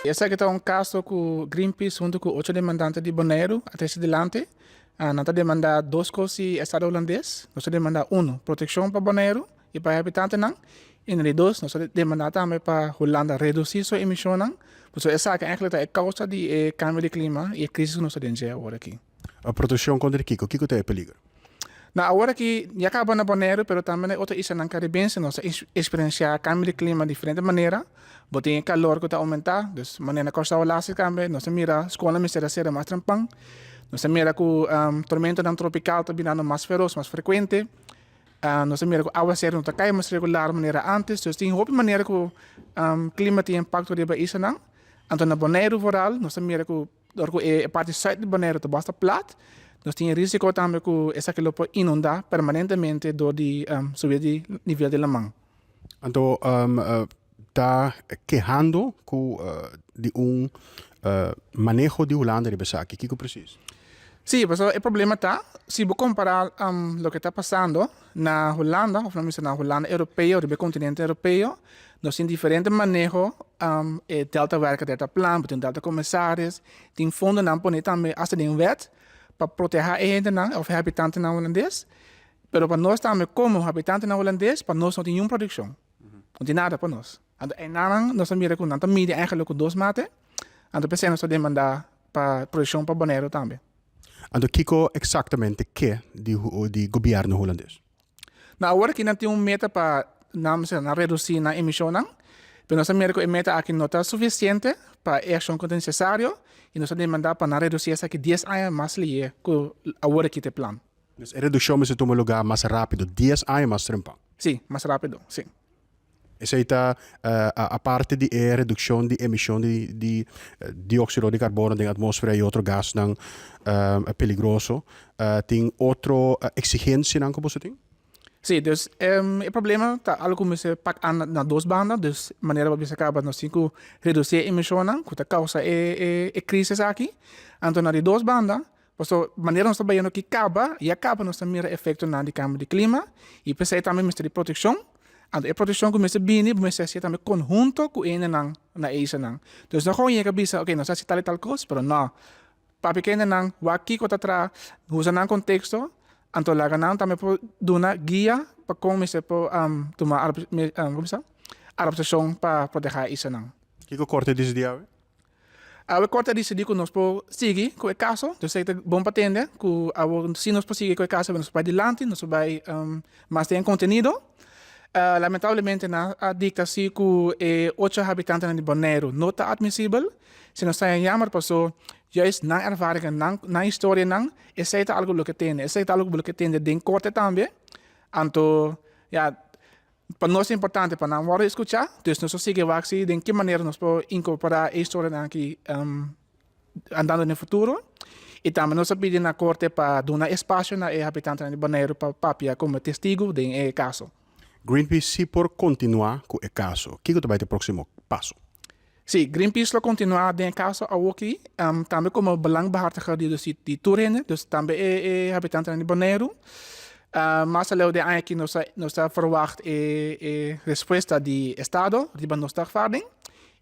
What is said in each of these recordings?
esse aqui está um caso com Greenpeace junto com 8 demandantes de Bonaire até esse delante. Nós demandamos duas coisas no Estado holandês. Nós demandamos, proteção para Bonaire e para habitantes. E dois, nós demandamos também para Holanda reduzir sua emissão. Por isso, essa eigenlijk é a causa do câmbio de clima e a crise que nós temos agora aqui. A proteção contra o que tem peligro? Agora que já acaba na Bonaire, mas também outra isla na Caribense, nós experienciar câmbio de clima de diferente maneira. Tem calor que está aumentar, dus maneira Costa Olásia cambia, nós mira escola mistério ser mais trampang, nós mira que tormenta tropical está virando mais feroz, mais frequente. Nós mira que a água serra não está caindo mais regular maneira antes, dus tem outra maneira que o clima tem impacto de isla não. Então na Bonaire vooral, nós mira que a parte sul de Bonaire está bastante plat. Nós temos risco também que essa que pode inundar permanentemente door die subir de nível de la mão. Então, está quejando de manejo de Holanda de Besaque. O que precisa? Sim, mas o problema está, se você comparar o que está passando na Holanda, ou na Holanda europeia, ou no continente europeu, nós temos diferentes manejos, delta werken, delta plan, tem delta comissários, tem fundo não pone também hasta de wet para proteger a gente ou habitantes holandês, mas para nós também como habitantes holandês, para nós não tem nenhuma produção, não tem nada para nós. En dan nós mira com nanta mídia eigenlijk dois mate, então pensamos nós demandar para produção para Bonaire também. Então, Kiko exatamente que de governo holandês? Agora que não tem meta para reduzir a emissão, mas nós mira que a meta aqui não está suficiente para a ação que é necessário e nós demandar para reduzir essa aqui 10 anos mais lié que agora que tem plano. Dus a redução se toma lugar mais rápido, 10 anos mais tempo? Sim, mais rápido, sim. Essa é a parte de redução de emissão de dióxido de carbono da atmosfera e outro gás não peligroso. Tem outra exigência não que você tem? Sim, dus o problema está algo que se paga na duas bandas, dus maneira que se acaba nós temos que reduzir a emissão, que causa a crise aqui. Então, na duas bandas, então, maneira nós trabalhando que acaba nós também efeito na de câmbio de clima e precisa também de proteção. A proteção que você bine, você se também conjunto com ele na isa nang. Dus não gewoon je kan bisa, okay, nós se tal coisa, pero não. Para pequeno nang, aqui que está usa nang contexto, então lá nang também por dona guia para como você pode tomar adaptação para proteger isa nang. Que corte desse dia? A corte desse dia que nós podemos seguir com o caso, dus é bom para entender que se nós podemos seguir com o caso, nós vai adiante, nós vai mais ter conteúdo. Lamentavelmente, a dictação que 8 habitantes de Bonaire não está admissível. Se nós estamos jammer, passou, juist na ervaring, na história, esse é algo que tem, esse é algo que tem de corte também. Então, para nós é importante para nós escutar, então nós seguimos de que maneira nós podemos incorporar a história aqui andando no futuro. E também nós pedimos na corte para dar espaço na habitantes de Bonaire para papia como testigo do caso. Greenpeace se por continuar com o caso, o que vai ter o próximo passo? Sim, Greenpeace vai continuar com o caso aqui, também como belangbehartiger de toerenden, dus também habitantes de Bonaire. Mas além de aqui nós verwacht a resposta do Estado, de nós verwaarding.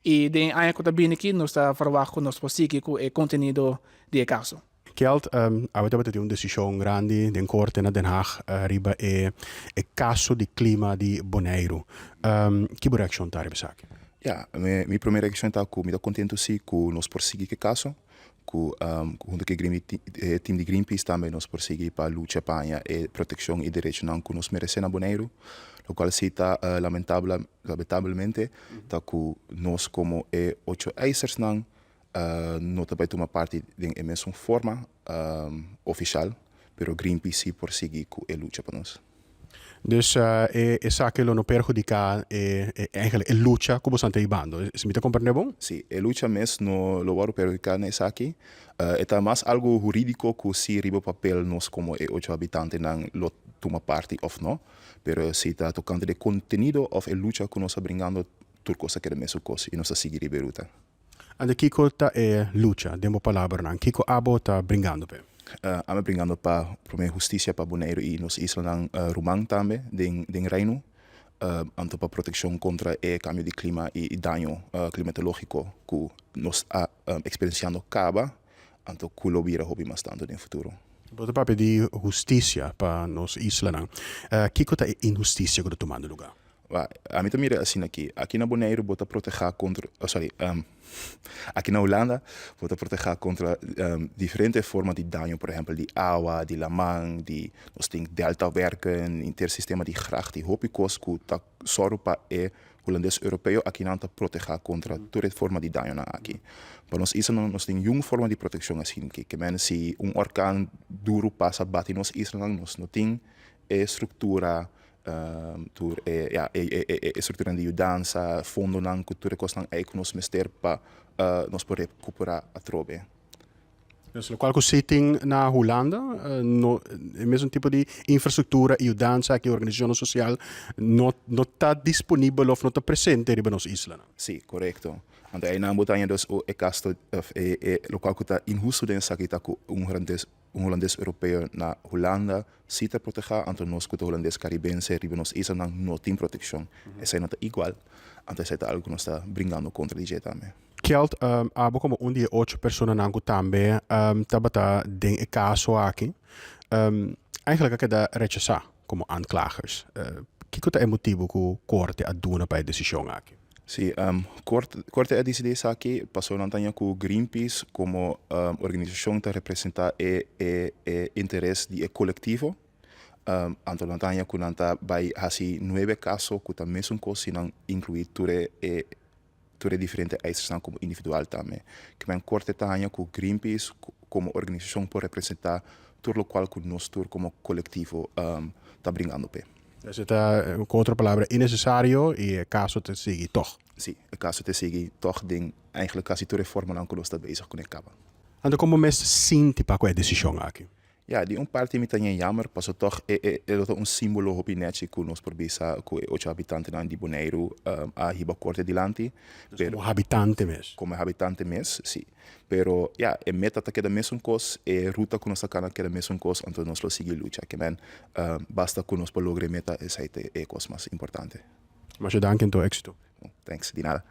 E de eigenlijk também aqui nós verwacht que nós possamos com o conteúdo do caso. Geld, avete una decisione grande in corte na Den Haag riba caso di clima di Bonaire. Que reação tá riba saque? Minha primeira reação tá que me dá contento sim que nós prosseguir que caso, que junto com o time de Greenpeace também nós prosseguir para luta para a proteção e direitos não que nós merecemos na Bonaire. O qual se está lamentavelmente tá que nós como 8 eisers não não também toma parte de uma mesma forma oficial, mas Greenpeace prossegue com a luta para nós. Dus essa que não perjudica eigenlijk a luta como você está ibando. Se me está compreendendo bom? Sim, a luta mesmo não vai perjudicar nessa aqui. É mais algo jurídico que se riba papel nós como 8 habitantes não toma parte ou não, mas se está tocando de conteúdo ou a luta que nós estamos bringando tudo coisa que é a mesma coisa e nós seguir a luta. Ande Kiko tá luta, demo palavra não. Kiko abo tá bringando pe. Ame bringando para justiça para Bonaire e nos islas Rumang também, den Reino. anto para protección contra el cambio de clima y daño climatológico que nos experienciando acaba, anto que lo vira hobby más tanto en el futuro. Bota papi di justicia para nos isla. Que kota é injusticia que tomando lugar? A mí también assim aqui na Bonaire bota proteger contra, aqui na Holanda bota proteger contra diferentes formas de daño, por ejemplo, de agua, de lamang, de nos ting delta werken, intersistema de gracht, de hopicos que ta sorpa e holandês europeu aqui não ta proteger contra toda forma de daño na aqui. Para nós isso não nos tem uma forma de proteção assim que men se orkaan duro passa bate nos isla nós não tem estrutura estrutura de mudança, fundo não cultura costan aí que nos mester para nos poder recuperar a trobe. Dus qual que sitting na Holanda, no, é mesmo tipo de infraestrutura e mudança que a organização social não está disponível ou não está presente em nossa isla. Sim, correto. Então aí na Botanha dus o caso local que está injusto dentro aqui está com holandês europeu na Holanda se te proteger, então nós que holandês caribense ribe nos isla não tem proteção. Essa não está igual. Então essa é algo que nós está bringando contra DJ também. Geld, abo como dia 8 pessoas nangu também, tabata den caso aqui. Eigenlijk é da rechazar como aanklagers. Que é o motivo que o corte a duna para a decisão aqui? Sim, corte a decisão aqui passou na tanha com Greenpeace como organização que representa o interesse de coletivo. Então na tanha que nanta vai hasi 9 casos que também são coisas não incluir tudo diferente eisers como individual também. Que men corte tanha com Greenpeace como organização por representar tudo o qual que nós como coletivo está bringando pé. Dus het com outra palavra innecessário e caso te seguir toch. Sim, o caso te seguir toch ding eigenlijk quasi toda forma não que nós está bezig com acaba. Então como mes sinti para qual decisão aqui? Ja, die parte me tanha jammer, pas toch é símbolo hopi net que nós por bisa com 8 habitantes na de Bonaire a hiba corte dilanti, Como habitante mes. Como habitante mes, sim. Pero ja, e meta ta queda mesmo cos, e ruta que nós sacana queda mesmo cos, então nós lo seguir lucha, que men basta que nós por logre meta essa é cos mais importante. Mas je dank en to éxito. Thanks, de nada.